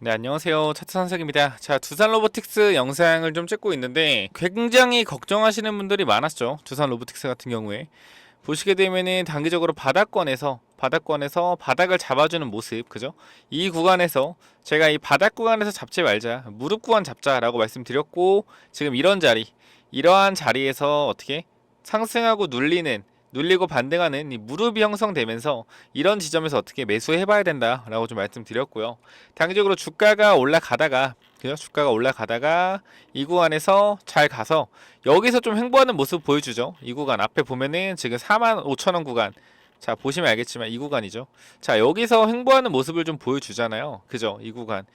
네, 안녕하세요. 차트 선생입니다. 자, 두산 로보틱스 영상을 좀 찍고 있는데 굉장히 걱정하시는 분들이 많았죠. 두산 로보틱스 같은 경우에 보시게 되면은 단기적으로 바닥권에서 바닥을 잡아주는 모습, 그죠? 이 구간에서 제가 이 바닥 구간에서 잡지 말자, 무릎 구간 잡자라고 말씀드렸고, 지금 이러한 자리에서 어떻게 상승하고 눌리고 반등하는 이 무릎이 형성되면서 이런 지점에서 어떻게 매수해봐야 된다라고 좀 말씀드렸고요. 단기적으로 주가가 올라가다가, 그죠? 주가가 올라가다가 이 구간에서 잘 가서 여기서 좀 횡보하는 모습 보여주죠. 이 구간 앞에 보면은 지금 45,000원 구간, 자 보시면 알겠지만 이 구간이죠. 자 여기서 횡보하는 모습을 좀 보여주잖아요. 그죠? 이 구간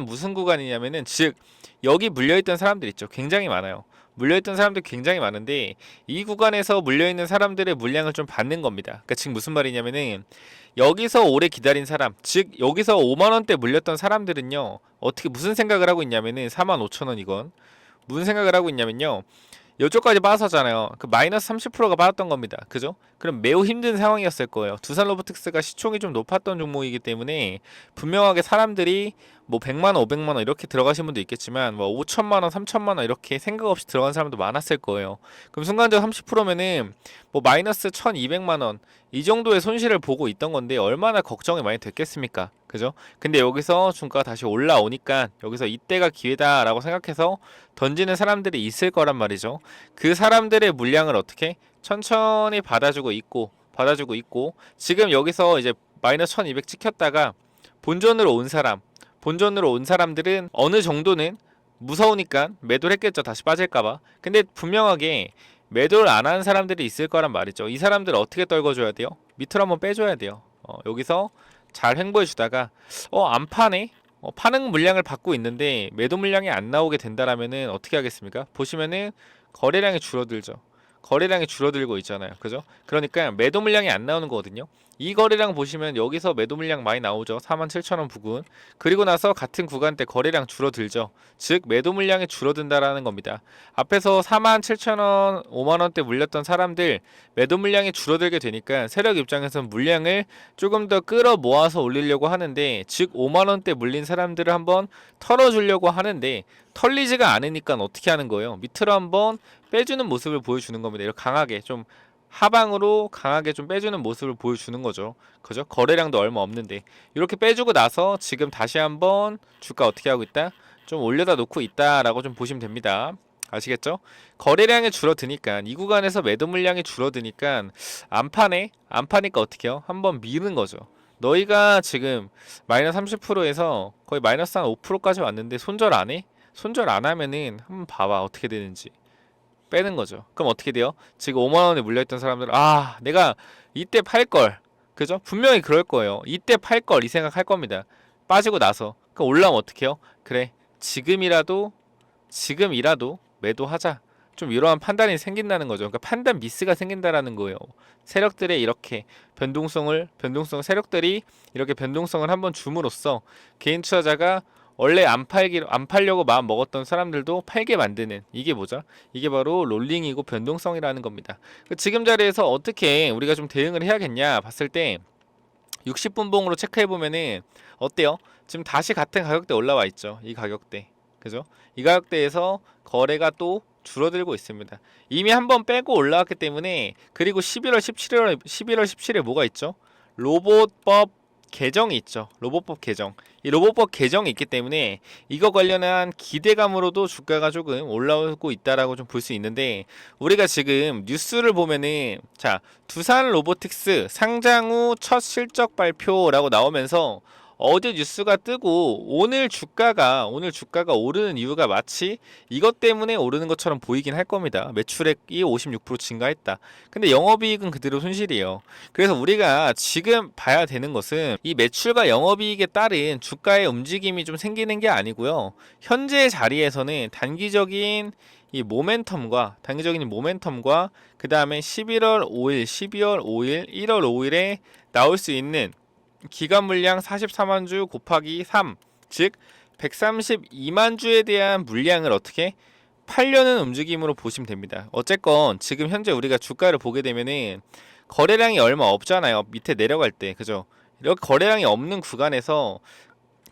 무슨 구간이냐면은 즉 여기 물려있던 사람들 있죠. 굉장히 많아요. 물려있던 사람들 굉장히 많은데 이 구간에서 물려있는 사람들의 물량을 좀 받는 겁니다. 그러니까 즉 무슨 말이냐면은 여기서 오래 기다린 사람, 즉 여기서 5만원대 물렸던 사람들은요 어떻게 무슨 생각을 하고 있냐면은 45,000원 이건 무슨 생각을 하고 있냐면요, 요쪽까지 빠졌잖아요. 그 마이너스 30%가 빠졌던 겁니다. 그죠? 그럼 매우 힘든 상황이었을 거예요. 두산 로보틱스가 시총이 좀 높았던 종목이기 때문에 분명하게 사람들이 뭐 100만 원, 500만 원 이렇게 들어가신 분도 있겠지만 뭐 5천만 원, 3천만 원 이렇게 생각 없이 들어간 사람도 많았을 거예요. 그럼 순간적으로 30%면은 뭐 마이너스 1,200만 원 이 정도의 손실을 보고 있던 건데 얼마나 걱정이 많이 됐겠습니까? 그죠? 근데 여기서 주가가 다시 올라오니까 여기서 이때가 기회다라고 생각해서 던지는 사람들이 있을 거란 말이죠. 그 사람들의 물량을 어떻게 천천히 받아주고 있고 지금 여기서 이제 마이너스 1200 찍혔다가 본전으로 온 사람들은 어느 정도는 무서우니까 매도를 했겠죠. 다시 빠질까봐. 근데 분명하게 매도를 안 하는 사람들이 있을 거란 말이죠. 이 사람들을 어떻게 떨궈줘야 돼요? 밑으로 한번 빼줘야 돼요. 여기서 잘 횡보해 주다가 안 파네? 파는 물량을 받고 있는데 매도 물량이 안 나오게 된다라면은 어떻게 하겠습니까? 보시면은 거래량이 줄어들죠. 거래량이 줄어들고 있잖아요. 그죠? 그러니까 매도 물량이 안 나오는 거거든요. 이 거래량 보시면 여기서 매도 물량 많이 나오죠. 47,000원 부근. 그리고 나서 같은 구간대 거래량 줄어들죠. 즉 매도 물량이 줄어든다라는 겁니다. 앞에서 47,000원, 5만원대 물렸던 사람들 매도 물량이 줄어들게 되니까 세력 입장에서는 물량을 조금 더 끌어 모아서 올리려고 하는데, 즉 5만원대 물린 사람들을 한번 털어주려고 하는데 털리지가 않으니까 어떻게 하는 거예요? 밑으로 한번 빼주는 모습을 보여주는 겁니다. 이렇게 강하게 좀 하방으로 강하게 좀 빼주는 모습을 보여주는 거죠. 그죠? 거래량도 얼마 없는데 이렇게 빼주고 나서 지금 다시 한번 주가 어떻게 하고 있다? 좀 올려다 놓고 있다라고 좀 보시면 됩니다. 아시겠죠? 거래량이 줄어드니까 이 구간에서 매도 물량이 줄어드니까 안 파니까 어떻게 해요? 한번 미는 거죠. 너희가 지금 마이너스 30%에서 거의 마이너스 한 5%까지 왔는데 손절 안 해? 손절 안 하면은 한번 봐봐 어떻게 되는지. 빼는 거죠. 그럼 어떻게 돼요? 지금 5만원에 물려있던 사람들은 내가 이때 팔걸, 그죠? 분명히 그럴 거예요. 이때 팔걸 이 생각 할 겁니다. 빠지고 나서. 그럼 올라오면 어떻게 해요? 그래, 지금이라도 매도하자, 좀 이러한 판단이 생긴다는 거죠. 그러니까 판단 미스가 생긴다라는 거예요. 세력들의 이렇게 세력들이 이렇게 변동성을 한번 줌으로써 개인 투자자가 원래 안 팔려고 마음 먹었던 사람들도 팔게 만드는, 이게 뭐죠? 이게 바로 롤링이고 변동성이라는 겁니다. 지금 자리에서 어떻게 우리가 좀 대응을 해야겠냐 봤을 때 60분봉으로 체크해 보면은 어때요? 지금 다시 같은 가격대 올라와 있죠. 이 가격대. 그죠? 이 가격대에서 거래가 또 줄어들고 있습니다. 이미 한번 빼고 올라왔기 때문에. 그리고 11월 17일에 뭐가 있죠? 로봇법 개정이 있죠. 로봇법 개정. 이 로봇법 개정이 있기 때문에 이거 관련한 기대감으로도 주가가 조금 올라오고 있다라고 좀 볼 수 있는데, 우리가 지금 뉴스를 보면은 자, 두산 로보틱스 상장 후 첫 실적 발표라고 나오면서 어제 뉴스가 뜨고 오늘 주가가 오르는 이유가 마치 이것 때문에 오르는 것처럼 보이긴 할 겁니다. 매출액이 56% 증가했다. 근데 영업이익은 그대로 손실이에요. 그래서 우리가 지금 봐야 되는 것은 이 매출과 영업이익에 따른 주가의 움직임이 좀 생기는 게 아니고요. 현재 자리에서는 단기적인 모멘텀과 그 다음에 11월 5일, 12월 5일, 1월 5일에 나올 수 있는 기간 물량 44만 주 곱하기 3, 즉 132만 주에 대한 물량을 어떻게 팔려는 움직임으로 보시면 됩니다. 어쨌건 지금 현재 우리가 주가를 보게 되면은 거래량이 얼마 없잖아요. 밑에 내려갈 때, 그죠? 이렇게 거래량이 없는 구간에서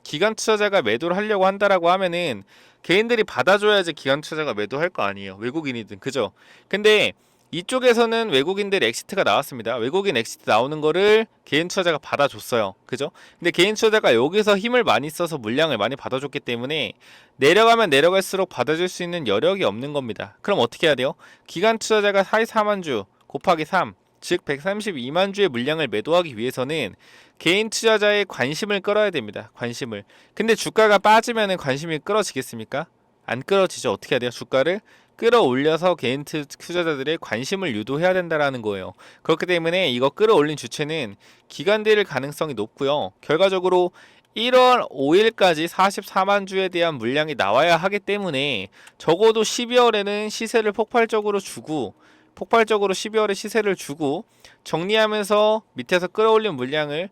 기관 투자자가 매도를 하려고 한다라고 하면은 개인들이 받아줘야지 기관 투자자가 매도할 거 아니에요. 외국인이든 그죠? 근데 이쪽에서는 외국인들 엑시트가 나왔습니다. 외국인 엑시트 나오는 거를 개인 투자자가 받아줬어요. 그죠? 근데 개인 투자자가 여기서 힘을 많이 써서 물량을 많이 받아줬기 때문에 내려가면 내려갈수록 받아줄 수 있는 여력이 없는 겁니다. 그럼 어떻게 해야 돼요? 기관 투자자가 44만 주 곱하기 3, 즉 132만 주의 물량을 매도하기 위해서는 개인 투자자의 관심을 끌어야 됩니다. 관심을. 근데 주가가 빠지면 관심이 끌어지겠습니까? 안 끌어지죠. 어떻게 해야 돼요? 주가를 끌어올려서 개인 투자자들의 관심을 유도해야 된다라는 거예요. 그렇기 때문에 이거 끌어올린 주체는 기관들일 가능성이 높고요. 결과적으로 1월 5일까지 44만 주에 대한 물량이 나와야 하기 때문에 적어도 12월에는 시세를 폭발적으로 12월에 시세를 주고 정리하면서 밑에서 끌어올린 물량을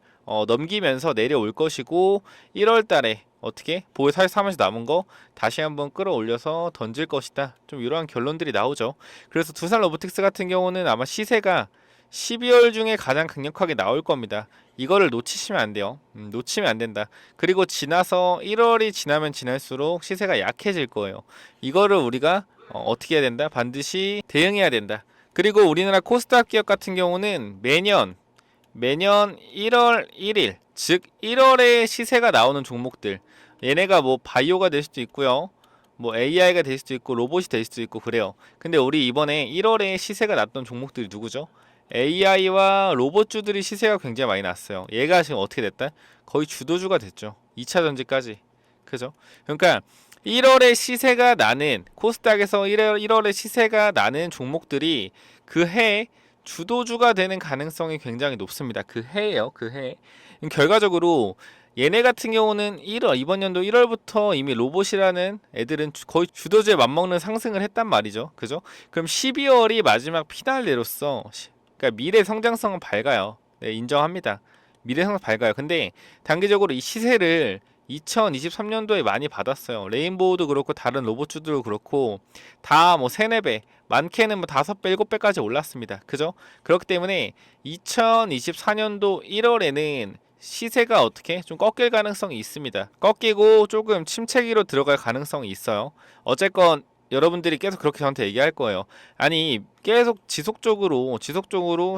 넘기면서 내려올 것이고 1월 달에 어떻게 보유 사면서 남은 거 다시 한번 끌어올려서 던질 것이다. 좀 이러한 결론들이 나오죠. 그래서 두산 로보틱스 같은 경우는 아마 시세가 12월 중에 가장 강력하게 나올 겁니다. 이거를 놓치시면 안 돼요. 놓치면 안 된다. 그리고 지나서 1월이 지나면 지날수록 시세가 약해질 거예요. 이거를 우리가 어떻게 해야 된다? 반드시 대응해야 된다. 그리고 우리나라 코스닥 기업 같은 경우는 매년 1월 1일, 즉 1월에 시세가 나오는 종목들, 얘네가 뭐 바이오가 될 수도 있고요, 뭐 AI가 될 수도 있고 로봇이 될 수도 있고 그래요. 근데 우리 이번에 1월에 시세가 났던 종목들이 누구죠? AI와 로봇주들이 시세가 굉장히 많이 났어요. 얘가 지금 어떻게 됐다? 거의 주도주가 됐죠. 2차 전지까지. 그죠? 그러니까 1월에 시세가 나는 코스닥에서 1월에 시세가 나는 종목들이 그 해 주도주가 되는 가능성이 굉장히 높습니다. 그 해예요. 그 해. 결과적으로 얘네 같은 경우는 이번 연도 1월부터 이미 로봇이라는 애들은 거의 주도주에 맞먹는 상승을 했단 말이죠. 그죠? 그럼 12월이 마지막 피날레로서 그러니까 미래 성장성은 밝아요. 네, 인정합니다. 미래 성장 밝아요. 근데 단기적으로 이 시세를 2023년도에 많이 받았어요. 레인보우도 그렇고 다른 로봇주도 그렇고 다 뭐 3, 4배, 많게는 뭐 5배, 7배까지 올랐습니다. 그죠? 그렇기 때문에 2024년도 1월에는 시세가 어떻게 좀 꺾일 가능성이 있습니다. 꺾이고 조금 침체기로 들어갈 가능성이 있어요. 어쨌건 여러분들이 계속 그렇게 저한테 얘기할 거예요. 아니 계속 지속적으로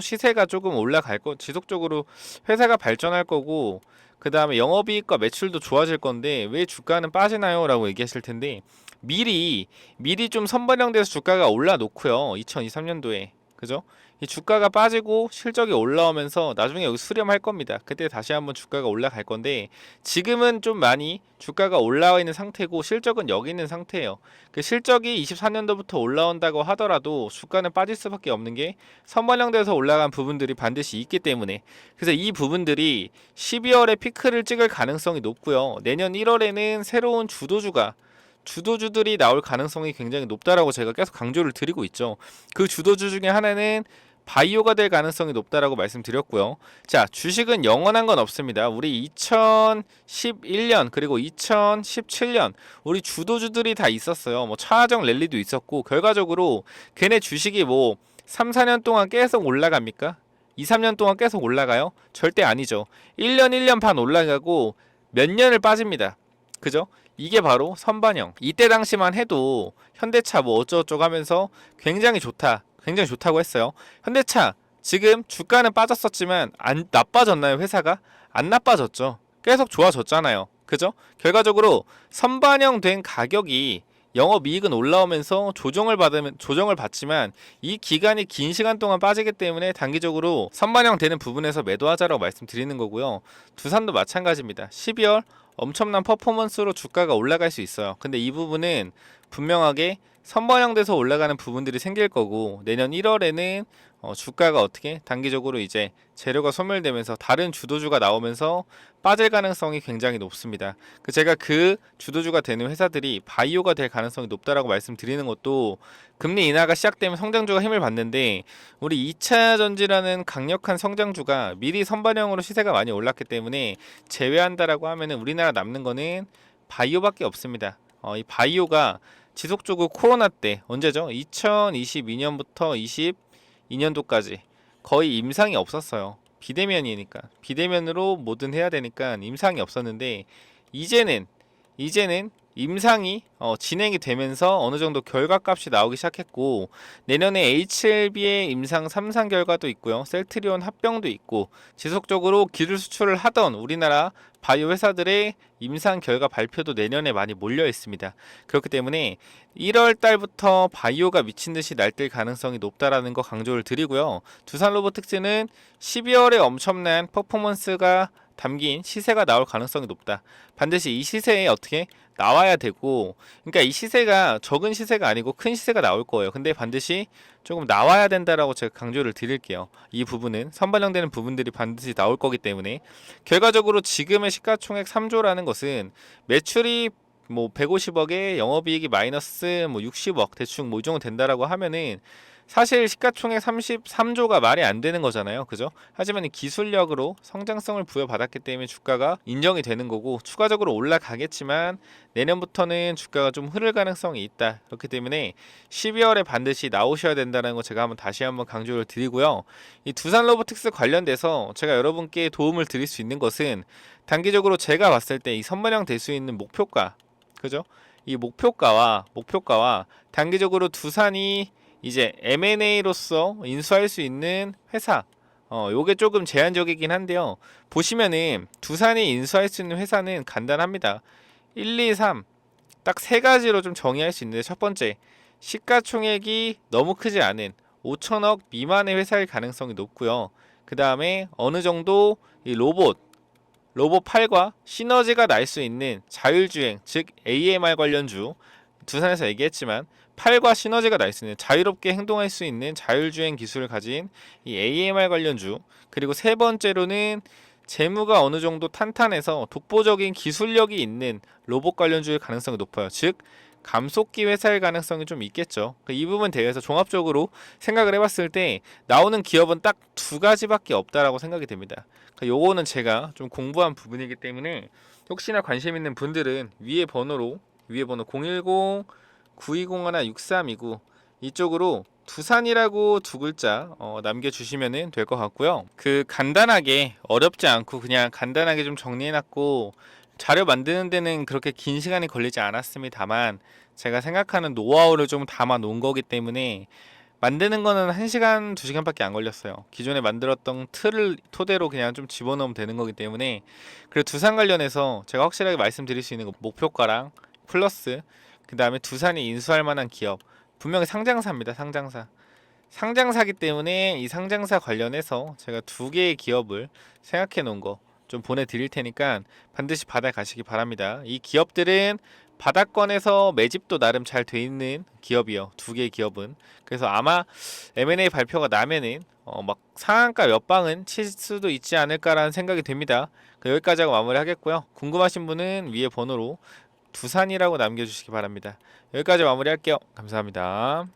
시세가 조금 올라갈 거, 지속적으로 회사가 발전할 거고 그 다음에 영업이익과 매출도 좋아질 건데 왜 주가는 빠지나요? 라고 얘기하실 텐데 미리 좀 선반영돼서 주가가 올라놓고요. 2023년도에 그죠? 이 주가가 빠지고 실적이 올라오면서 나중에 여기 수렴할 겁니다. 그때 다시 한번 주가가 올라갈 건데 지금은 좀 많이 주가가 올라와 있는 상태고 실적은 여기 있는 상태예요. 그 실적이 24년도부터 올라온다고 하더라도 주가는 빠질 수밖에 없는 게 선반영돼서 올라간 부분들이 반드시 있기 때문에 그래서 이 부분들이 12월에 피크를 찍을 가능성이 높고요. 내년 1월에는 새로운 주도주들이 나올 가능성이 굉장히 높다라고 제가 계속 강조를 드리고 있죠. 그 주도주 중에 하나는 바이오가 될 가능성이 높다라고 말씀드렸고요. 자, 주식은 영원한 건 없습니다. 우리 2011년 그리고 2017년 우리 주도주들이 다 있었어요. 뭐 차하정 랠리도 있었고 결과적으로 걔네 주식이 뭐 3, 4년 동안 계속 올라갑니까? 2, 3년 동안 계속 올라가요? 절대 아니죠. 1년, 1년 반 올라가고 몇 년을 빠집니다. 그죠? 이게 바로 선반영. 이때 당시만 해도 현대차 뭐 어쩌고저쩌고 하면서 굉장히 좋다고 했어요. 현대차 지금 주가는 빠졌었지만 안 나빠졌나요? 회사가 안 나빠졌죠. 계속 좋아졌잖아요. 그죠? 결과적으로 선반영된 가격이 영업이익은 올라오면서 조정을 받지만 이 기간이 긴 시간 동안 빠지기 때문에 단기적으로 선반영되는 부분에서 매도하자라고 말씀드리는 거고요. 두산도 마찬가지입니다. 12월 엄청난 퍼포먼스로 주가가 올라갈 수 있어요. 근데 이 부분은 분명하게 선반영돼서 올라가는 부분들이 생길 거고 내년 1월에는 주가가 어떻게 단기적으로 이제 재료가 소멸되면서 다른 주도주가 나오면서 빠질 가능성이 굉장히 높습니다. 제가 그 주도주가 되는 회사들이 바이오가 될 가능성이 높다라고 말씀드리는 것도 금리 인하가 시작되면 성장주가 힘을 받는데 우리 2차 전지라는 강력한 성장주가 미리 선반영으로 시세가 많이 올랐기 때문에 제외한다라고 하면은 우리나라 남는 거는 바이오밖에 없습니다. 이 바이오가 지속적으로 코로나 때 언제죠? 2022년부터 22년도까지 거의 임상이 없었어요. 비대면으로 뭐든 해야 되니까 임상이 없었는데 이제는 임상이 진행이 되면서 어느 정도 결과값이 나오기 시작했고, 내년에 HLB의 임상 3상 결과도 있고요. 셀트리온 합병도 있고, 지속적으로 기술 수출을 하던 우리나라 바이오 회사들의 임상 결과 발표도 내년에 많이 몰려 있습니다. 그렇기 때문에 1월 달부터 바이오가 미친 듯이 날뛸 가능성이 높다라는 거 강조를 드리고요. 두산 로보틱스는 12월에 엄청난 퍼포먼스가 담긴 시세가 나올 가능성이 높다. 반드시 이 시세에 어떻게 나와야 되고, 그러니까 이 시세가 적은 시세가 아니고 큰 시세가 나올 거예요. 근데 반드시 조금 나와야 된다라고 제가 강조를 드릴게요. 이 부분은 선반영되는 부분들이 반드시 나올 거기 때문에, 결과적으로 지금의 시가총액 3조라는 것은 매출이 뭐 150억에 영업이익이 마이너스 뭐 60억 대충 뭐 이 정도 된다라고 하면은, 사실 시가총액 33조가 말이 안 되는 거잖아요. 그죠? 하지만 이 기술력으로 성장성을 부여받았기 때문에 주가가 인정이 되는 거고, 추가적으로 올라가겠지만 내년부터는 주가가 좀 흐를 가능성이 있다. 그렇기 때문에 12월에 반드시 나오셔야 된다는 거 제가 다시 한번 강조를 드리고요. 이 두산 로보틱스 관련돼서 제가 여러분께 도움을 드릴 수 있는 것은, 단기적으로 제가 봤을 때 이 선반영 될 수 있는 목표가, 그죠? 이 목표가와 단기적으로 두산이 이제 M&A로서 인수할 수 있는 회사, 요게 조금 제한적이긴 한데요. 보시면은 두산이 인수할 수 있는 회사는 간단합니다. 1, 2, 3 딱 세 가지로 좀 정의할 수 있는데, 첫 번째, 시가총액이 너무 크지 않은 5천억 미만의 회사일 가능성이 높고요. 그 다음에 어느 정도 이 로봇 팔과 시너지가 날 수 있는 자율주행, 즉 AMR 관련주, 두산에서 얘기했지만 팔과 시너지가 날 수 있는, 자유롭게 행동할 수 있는 자율주행 기술을 가진 이 AMR 관련주, 그리고 세 번째로는 재무가 어느 정도 탄탄해서 독보적인 기술력이 있는 로봇 관련주의 가능성이 높아요. 즉 감속기 회사일 가능성이 좀 있겠죠. 이 부분 대해서 종합적으로 생각을 해봤을 때 나오는 기업은 딱 두 가지밖에 없다라고 생각이 됩니다. 요거는 제가 좀 공부한 부분이기 때문에, 혹시나 관심 있는 분들은 위에 번호 090-9201-6329 이쪽으로 두산이라고 두 글자 남겨주시면 될 것 같고요. 간단하게, 어렵지 않고 그냥 간단하게 좀 정리해놨고, 자료 만드는 데는 그렇게 긴 시간이 걸리지 않았습니다만, 제가 생각하는 노하우를 좀 담아 놓은 거기 때문에, 만드는 거는 1시간, 2시간밖에 안 걸렸어요. 기존에 만들었던 틀을 토대로 그냥 좀 집어넣으면 되는 거기 때문에. 그리고 두산 관련해서 제가 확실하게 말씀드릴 수 있는 거, 목표가랑 플러스, 그 다음에 두산이 인수할 만한 기업, 분명히 상장사입니다. 상장사기 때문에 이 상장사 관련해서 제가 두 개의 기업을 생각해 놓은 거 좀 보내드릴 테니까 반드시 받아가시기 바랍니다. 이 기업들은 바닥권에서 매집도 나름 잘 돼 있는 기업이요. 두 개의 기업은. 그래서 아마 M&A 발표가 나면은 막 상한가 몇 방은 칠 수도 있지 않을까라는 생각이 됩니다. 여기까지 하고 마무리하겠고요. 궁금하신 분은 위에 번호로 두산이라고 남겨주시기 바랍니다. 여기까지 마무리할게요. 감사합니다.